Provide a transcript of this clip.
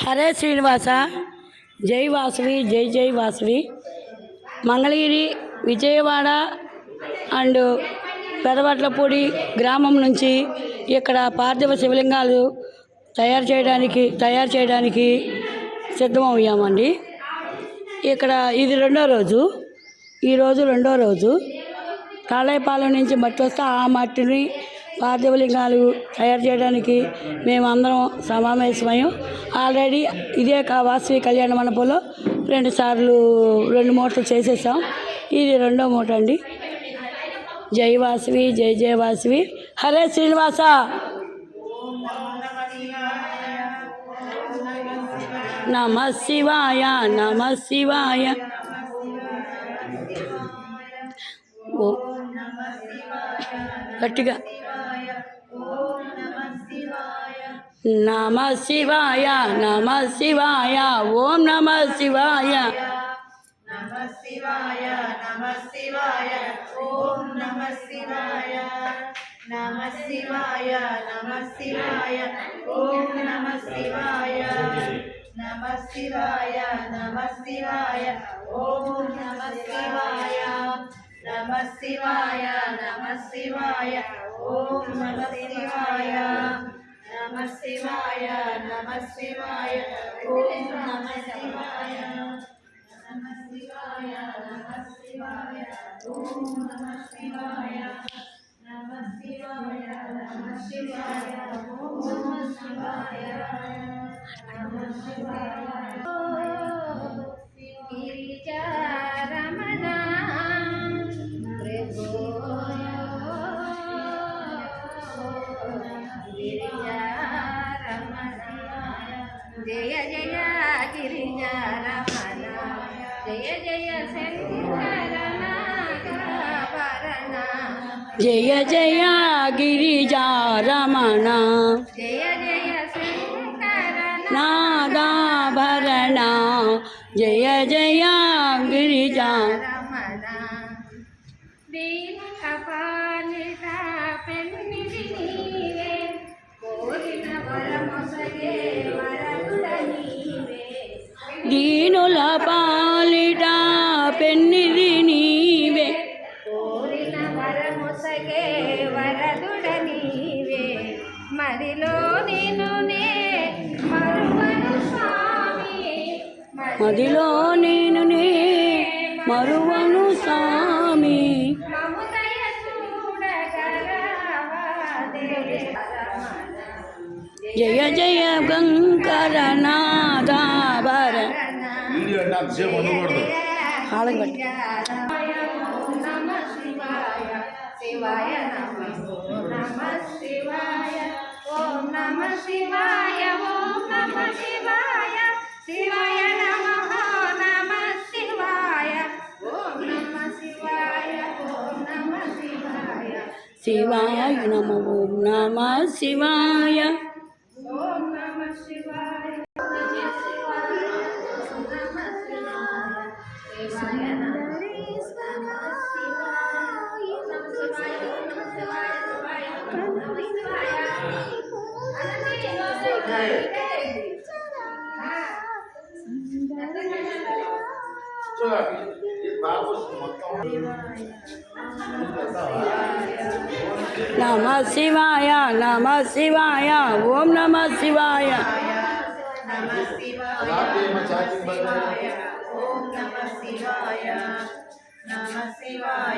హరే శ్రీనివాస, జై వాసవి, జై జై వాసవి. మంగళగిరి, విజయవాడ అండ్ పెదవట్లపూడి గ్రామం నుంచి ఇక్కడ పార్థివ శివలింగాలు తయారు చేయడానికి సిద్ధమయ్యామండి. ఇక్కడ ఇది రెండో రోజు. ఈరోజు రెండో రోజు. తాళైపాలెం నుంచి మట్టి వస్తే ఆ మట్టిని పార్థివలింగాలు తయారు చేయడానికి మేమందరం సమావేశమయ్యాం. ఆల్రెడీ ఇదే వాసవి కళ్యాణ మండపంలో 2 సార్లు 2 మూటలు చేసేసాం. ఇది రెండో మూట అండి. జై వాసవి, జై జయ వాసవి. హరే శ్రీనివాస. నమ శివాయ, నమ శివాయ. ఓ గట్టిగా నమ శివాయ, నమ శివాయ, ఓం నమ శివాయ. నమ శివాయ, నమ శివాయ, ఓం నమ శివాయ. నమ శివాయ, నమ శివాయ, ఓం నమ శివాయ. నమ శివాయ, నమ శివాయ, ఓం నమ శివాయ. నమ శివాయ, నమ శివాయ, ఓం నమ శివాయ. నమ శివాయ, నమ శివాయ, ఓం నమ శివాయ. నమ శివాయ, నమ శివాయ, ఓం నమ శివాయ. నమ శివాయ, నమ శివాయ, ఓం నమ శివాయ. నమ శివాయ. గిరిజారమణ ప్రభో గిరిజారమణ. జయ జయ గిరిజారమణ, జయ జయ శంకరనాగభరణ. జయ జయ గిరిజారమణ, జయ జయ నాగాభరణ. జయ జయ గిరిజా రమణ. దీన కపాలిత పెన్నిధి నీవే, కోరిన వరమొసగే వరదుడ నీవే. దీనుల పాలిట పెన్నిధి నీవే, కోరిన వరమొసగే వరదుడ నీవే. మదిలో నిన్ను నే మరువను స్వామి, మదిలో నేను మరువను స్వామి. మముదయ చూడగరావదే రమణ. జయ జయ గంకరనాథాభర. హాళకి పట్టు. నమ శివాయ, శివాయ నమ. నమ శివాయ, ఓం నమ శివాయ, ఓం నమ శివాయ. శివాయ నమః, నమ శివాయ, ఓం నమ శివాయ, ఓం నమ శివాయ. శివాయ నమ, ఓం నమ శివాయ. ఓం నమ శివాయ. నమ శివాయ, నమ శివాయ, ఓం నమ శివాయ. నమ శివాయ, ఓం నమ శివాయ. నమ శివాయ,